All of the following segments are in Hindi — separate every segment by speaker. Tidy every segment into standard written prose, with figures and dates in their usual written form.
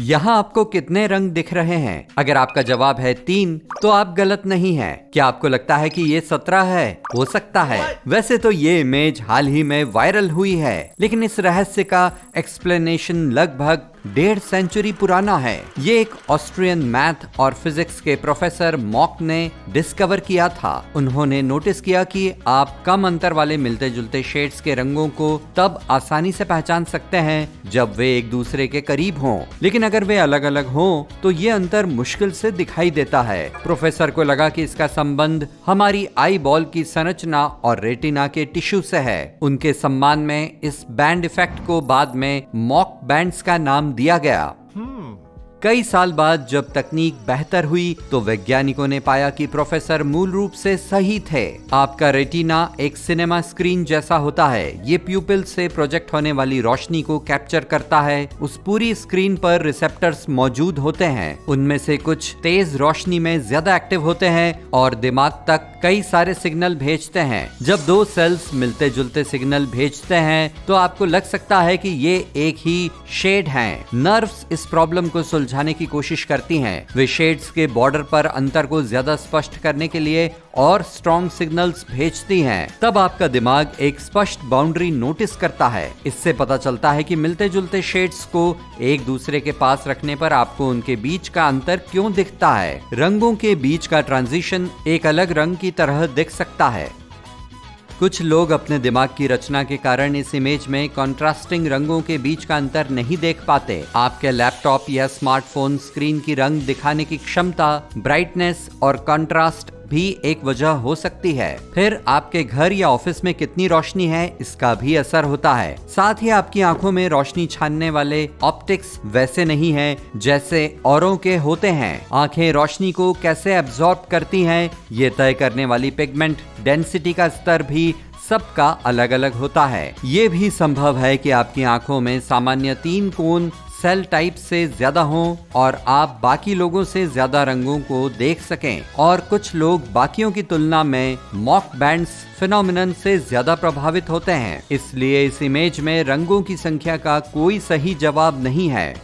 Speaker 1: यहाँ आपको कितने रंग दिख रहे हैं? अगर आपका जवाब है 3, तो आप गलत नहीं हैं। क्या आपको लगता है कि ये 17 है? हो सकता है। वैसे तो ये इमेज हाल ही में वायरल हुई है, लेकिन इस रहस्य का एक्सप्लेनेशन लगभग 1.5 सेंचुरी पुराना है। ये एक ऑस्ट्रियन मैथ और फिजिक्स के प्रोफेसर मॉक ने डिस्कवर किया था। उन्होंने नोटिस किया कि आप कम अंतर वाले मिलते जुलते शेड्स के रंगों को तब आसानी से पहचान सकते हैं जब वे एक दूसरे के करीब हों, लेकिन अगर वे अलग अलग हों तो ये अंतर मुश्किल से दिखाई देता है। प्रोफेसर को लगा कि इसका संबंध हमारी आई बॉल की संरचना और रेटिना के टिश्यू से है। उनके सम्मान में इस बैंड इफेक्ट को बाद में मॉक बैंड्स का नाम दिया गया। कई साल बाद जब तकनीक बेहतर हुई तो वैज्ञानिकों ने पाया कि प्रोफेसर मूल रूप से सही थे। आपका रेटिना एक सिनेमा स्क्रीन जैसा होता है। ये प्यूपिल से प्रोजेक्ट होने वाली रोशनी को कैप्चर करता है। उस पूरी स्क्रीन पर रिसेप्टर्स मौजूद होते हैं। उनमें से कुछ तेज रोशनी में ज्यादा एक्टिव होते हैं और दिमाग तक कई सारे सिग्नल भेजते हैं। जब दो सेल्स मिलते जुलते सिग्नल भेजते हैं तो आपको लग सकता है कि ये एक ही शेड हैं। नर्व्स इस प्रॉब्लम को सुलझाने की कोशिश करती हैं। वे शेड्स के बॉर्डर पर अंतर को ज्यादा स्पष्ट करने के लिए और स्ट्रॉन्ग सिग्नल्स भेजती हैं। तब आपका दिमाग एक स्पष्ट बाउंड्री नोटिस करता है। इससे पता चलता है कि मिलते जुलते शेड्स को एक दूसरे के पास रखने पर आपको उनके बीच का अंतर क्यों दिखता है। रंगों के बीच का ट्रांजिशन एक अलग रंग की तरह दिख सकता है। कुछ लोग अपने दिमाग की रचना के कारण इस इमेज में कॉन्ट्रास्टिंग रंगों के बीच का अंतर नहीं देख पाते। आपके लैपटॉप या स्मार्टफोन स्क्रीन की रंग दिखाने की क्षमता, ब्राइटनेस और कॉन्ट्रास्ट भी एक वजह हो सकती है। फिर आपके घर या ऑफिस में कितनी रोशनी है, इसका भी असर होता है। साथ ही आपकी आंखों में रोशनी छानने वाले ऑप्टिक्स वैसे नहीं हैं जैसे औरों के होते हैं। आंखें रोशनी को कैसे एब्जॉर्ब करती हैं, ये तय करने वाली पिगमेंट डेंसिटी का स्तर भी सबका अलग अलग होता है। ये भी संभव है कि आपकी आंखों में सामान्य 3 कोण सेल टाइप से ज्यादा हों और आप बाकी लोगों से ज्यादा रंगों को देख सकें, और कुछ लोग बाकियों की तुलना में मॉक बैंड्स फिनोमिनन से ज्यादा प्रभावित होते हैं। इसलिए इस इमेज में रंगों की संख्या का कोई सही जवाब नहीं है।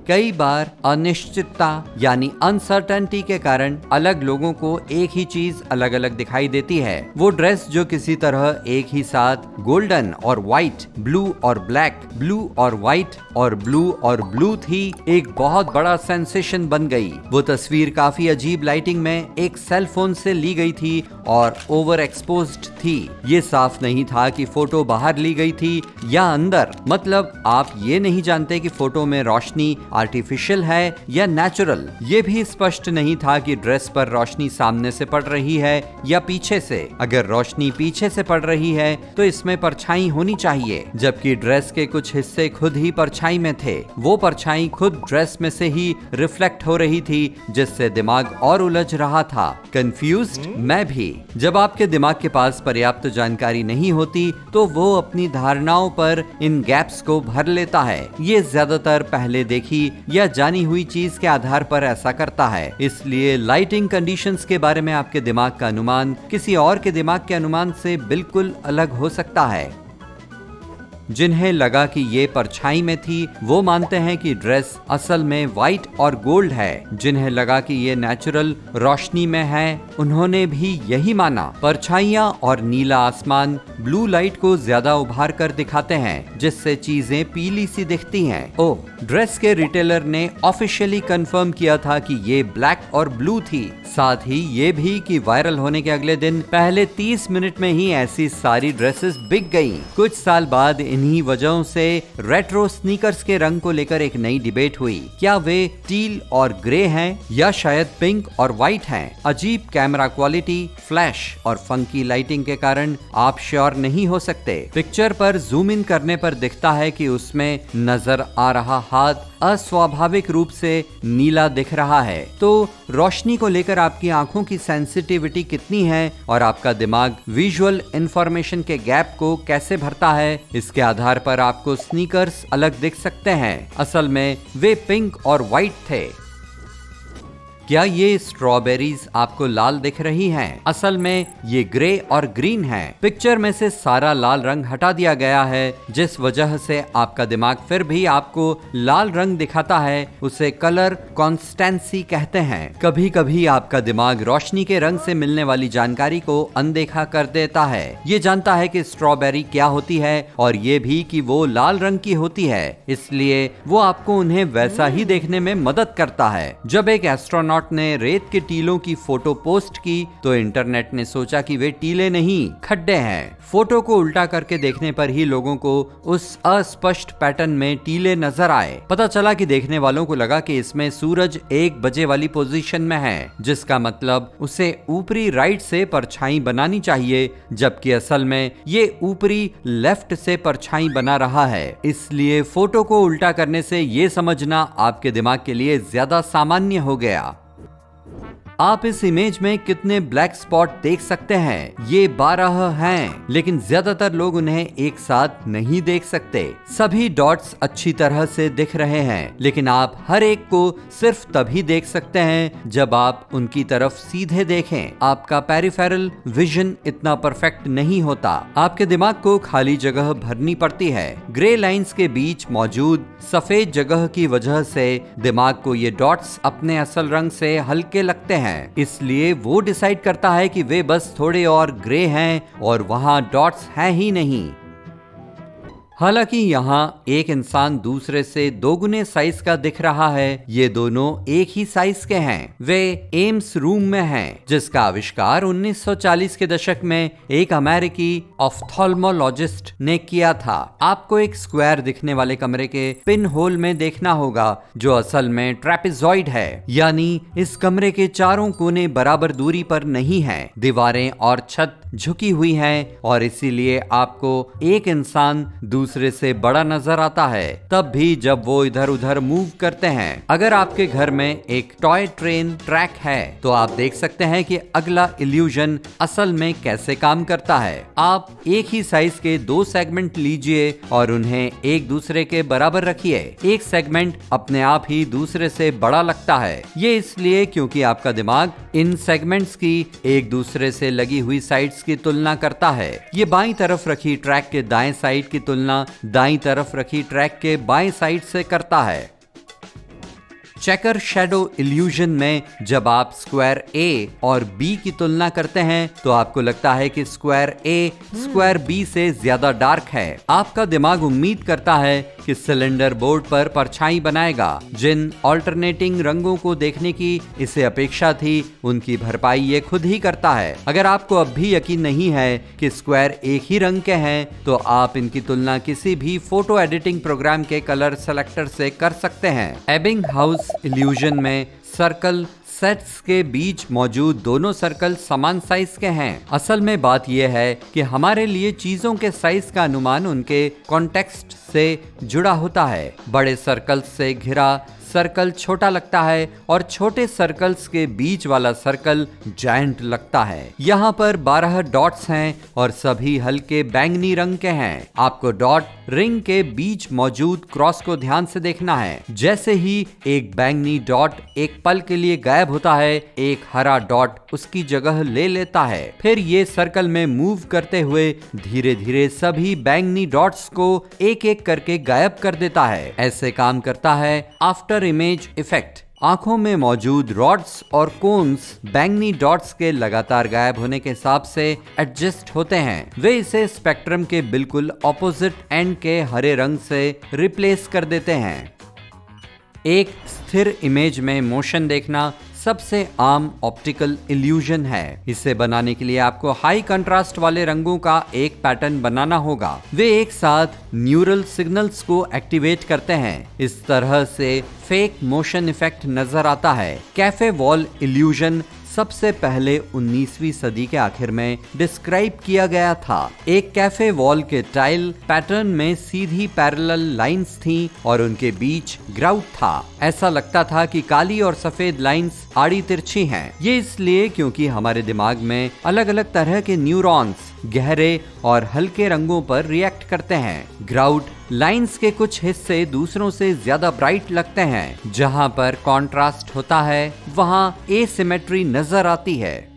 Speaker 1: कई बार अनिश्चितता यानी अनसर्टेनिटी के कारण अलग लोगों को एक ही चीज अलग अलग दिखाई देती है। वो ड्रेस जो किसी तरह एक ही साथ गोल्डन और व्हाइट, ब्लू और ब्लैक, ब्लू और व्हाइट और ब्लू थी, एक बहुत बड़ा सेंसेशन बन गई। वो तस्वीर काफी अजीब लाइटिंग में एक सेल फोन से ली गई थी और ओवर एक्सपोज्ड थी। ये साफ नहीं था कि फोटो बाहर ली गई थी या अंदर। मतलब आप ये नहीं जानते कि फोटो में रोशनी आर्टिफिशियल है या नेचुरल। ये भी स्पष्ट नहीं था कि ड्रेस पर रोशनी सामने से पड़ रही है या पीछे से। अगर रोशनी पीछे से पड़ रही है तो इसमें परछाई होनी चाहिए, जबकि ड्रेस के कुछ हिस्से खुद ही परछाई में थे। वो परछाई खुद ड्रेस में से ही रिफ्लेक्ट हो रही थी, जिससे दिमाग और उलझ रहा था। कंफ्यूज्ड मैं भी। जब आपके दिमाग के पास पर्याप्त जानकारी नहीं होती तो वो अपनी धारणाओं पर इन गैप्स को भर लेता है। ये ज्यादातर पहले देखी या जानी हुई चीज के आधार पर ऐसा करता है। इसलिए लाइटिंग कंडीशंस के बारे में आपके दिमाग का अनुमान किसी और के दिमाग के अनुमान से बिल्कुल अलग हो सकता है। जिन्हें लगा कि ये परछाई में थी वो मानते हैं कि ड्रेस असल में व्हाइट और गोल्ड है। जिन्हें लगा कि ये नेचुरल रोशनी में है उन्होंने भी यही माना। परछाइयाँ और नीला आसमान ब्लू लाइट को ज्यादा उभार कर दिखाते हैं, जिससे चीजें पीली सी दिखती हैं। ओह, ड्रेस के रिटेलर ने ऑफिशियली कंफर्म किया था कि ये ब्लैक और ब्लू थी। साथ ही ये भी कि वायरल होने के अगले दिन पहले 30 मिनट में ही ऐसी सारी ड्रेसेस बिक गईं। कुछ साल बाद इन्हीं वजहों से रेट्रो स्नीकर्स के रंग को लेकर एक नई डिबेट हुई। क्या वे टील और ग्रे हैं या शायद पिंक और व्हाइट हैं? अजीब कैमरा क्वालिटी, फ्लैश और फंकी लाइटिंग के कारण आप श्योर नहीं हो सकते। पिक्चर पर जूम इन करने पर दिखता है कि उसमें नजर आ रहा हाथ अस्वाभाविक रूप से नीला दिख रहा है। तो रोशनी को लेकर आपकी आंखों की सेंसिटिविटी कितनी है और आपका दिमाग विजुअल इंफॉर्मेशन के गैप को कैसे भरता है, इसके आधार पर आपको स्नीकर्स अलग दिख सकते हैं। असल में वे पिंक और व्हाइट थे। क्या ये स्ट्रॉबेरीज आपको लाल दिख रही हैं? असल में ये ग्रे और ग्रीन हैं। पिक्चर में से सारा लाल रंग हटा दिया गया है, जिस वजह से आपका दिमाग फिर भी आपको लाल रंग दिखाता है। उसे कलर कॉन्स्टेंसी कहते हैं। कभी कभी आपका दिमाग रोशनी के रंग से मिलने वाली जानकारी को अनदेखा कर देता है। ये जानता है कि स्ट्रॉबेरी क्या होती है और ये भी कि वो लाल रंग की होती है, इसलिए वो आपको उन्हें वैसा ही देखने में मदद करता है। जब एक एस्ट्रोनॉट ने रेत के टीलों की फोटो पोस्ट की तो इंटरनेट ने सोचा कि वे टीले नहीं, खड्डे हैं। फोटो को उल्टा करके देखने पर ही लोगों को उस अस्पष्ट पैटर्न में टीले नजर आए। पता चला कि देखने वालों को लगा कि इसमें सूरज 1 बजे वाली पोजीशन में है, जिसका मतलब उसे ऊपरी राइट से परछाई बनानी चाहिए, जबकि असल में ये ऊपरी लेफ्ट से परछाई बना रहा है। इसलिए फोटो को उल्टा करने से ये समझना आपके दिमाग के लिए ज्यादा सामान्य हो गया। आप इस इमेज में कितने ब्लैक स्पॉट देख सकते हैं? ये 12 हैं, लेकिन ज्यादातर लोग उन्हें एक साथ नहीं देख सकते। सभी डॉट्स अच्छी तरह से दिख रहे हैं, लेकिन आप हर एक को सिर्फ तभी देख सकते हैं जब आप उनकी तरफ सीधे देखें। आपका पेरिफेरल विजन इतना परफेक्ट नहीं होता। आपके दिमाग को खाली जगह भरनी पड़ती है। ग्रे लाइंस के बीच मौजूद सफेद जगह की वजह से दिमाग को ये डॉट्स अपने असल रंग से हल्के लगते हैं, इसलिए वो डिसाइड करता है कि वे बस थोड़े और ग्रे हैं और वहां डॉट्स हैं ही नहीं। हालांकि यहाँ एक इंसान दूसरे से 2 गुने साइज का दिख रहा है। ये दोनों एक ही साइज के हैं। वे एम्स रूम में हैं, जिसका आविष्कार 1940 के दशक में एक अमेरिकी ऑफ्थाल्मोलॉजिस्ट ने किया था। आपको एक स्क्वायर दिखने वाले कमरे के पिन होल में देखना होगा, जो असल में ट्रेपेजॉइड है, यानी इस कमरे के चारों कोने बराबर दूरी पर नहीं है। दीवारें और छत झुकी हुई हैं और इसीलिए आपको एक इंसान दूसरे से बड़ा नजर आता है, तब भी जब वो इधर उधर मूव करते हैं। अगर आपके घर में एक टॉय ट्रेन ट्रैक है तो आप देख सकते हैं कि अगला इल्यूजन असल में कैसे काम करता है। आप एक ही साइज के 2 सेगमेंट लीजिए और उन्हें एक दूसरे के बराबर रखिए। एक सेगमेंट अपने आप ही दूसरे से बड़ा लगता है। ये इसलिए क्योंकि आपका दिमाग इन सेगमेंट्स की एक दूसरे से लगी हुई साइड्स की तुलना करता है। ये बाईं तरफ रखी ट्रैक के दाएं साइड की तुलना दाईं तरफ रखी ट्रैक के बाएं साइड से करता है। चेकर शैडो इल्यूजन में जब आप स्क्वायर ए और बी की तुलना करते हैं तो आपको लगता है कि स्क्वायर ए स्क्वायर बी से ज्यादा डार्क है। आपका दिमाग उम्मीद करता है कि सिलेंडर बोर्ड पर परछाई बनाएगा। जिन ऑल्टरनेटिंग रंगों को देखने की इसे अपेक्षा थी, उनकी भरपाई ये खुद ही करता है। अगर आपको अब भी यकीन नहीं है कि स्क्वायर एक ही रंग के हैं, तो आप इनकी तुलना किसी भी फोटो एडिटिंग प्रोग्राम के कलर सेलेक्टर से कर सकते हैं। एबिंगहाउस इल्यूजन में सर्कल सेट्स के बीच मौजूद दोनों सर्कल समान साइज के हैं। असल में बात यह है कि हमारे लिए चीजों के साइज का अनुमान उनके कॉन्टेक्स्ट से जुड़ा होता है। बड़े सर्कल से घिरा सर्कल छोटा लगता है और छोटे सर्कल्स के बीच वाला सर्कल जायंट लगता है। यहाँ पर 12 डॉट्स हैं और सभी हल्के बैंगनी रंग के हैं। आपको डॉट रिंग के बीच मौजूद क्रॉस को ध्यान से देखना है। जैसे ही एक बैंगनी डॉट एक पल के लिए गायब होता है, एक हरा डॉट उसकी जगह ले लेता है। फिर ये सर्कल में मूव करते हुए धीरे धीरे सभी बैंगनी डॉट्स को एक एक करके गायब कर देता है। ऐसे काम करता है आफ्टर इमेज इफेक्ट। आंखों में मौजूद रॉड्स और कोन्स बैंगनी डॉट्स के लगातार गायब होने के हिसाब से एडजस्ट होते हैं। वे इसे स्पेक्ट्रम के बिल्कुल ऑपोजिट एंड के हरे रंग से रिप्लेस कर देते हैं। एक स्थिर इमेज में मोशन देखना सबसे आम ऑप्टिकल इल्यूजन है। इसे बनाने के लिए आपको हाई कंट्रास्ट वाले रंगों का एक पैटर्न बनाना होगा। वे एक साथ न्यूरल सिग्नल्स को एक्टिवेट करते हैं। इस तरह से फेक मोशन इफेक्ट नजर आता है। कैफे वॉल इल्यूजन सबसे पहले 19वीं सदी के आखिर में डिस्क्राइब किया गया था। एक कैफे वॉल के टाइल पैटर्न में सीधी पैरेलल लाइंस थीं और उनके बीच ग्राउट था। ऐसा लगता था कि काली और सफेद लाइंस आड़ी तिरछी हैं। ये इसलिए क्योंकि हमारे दिमाग में अलग अलग तरह के न्यूरॉन्स गहरे और हल्के रंगों पर रिएक्ट करते हैं। ग्राउट लाइंस के कुछ हिस्से दूसरों से ज्यादा ब्राइट लगते हैं। जहां पर कॉन्ट्रास्ट होता है वहां एसिमेट्री नजर आती है।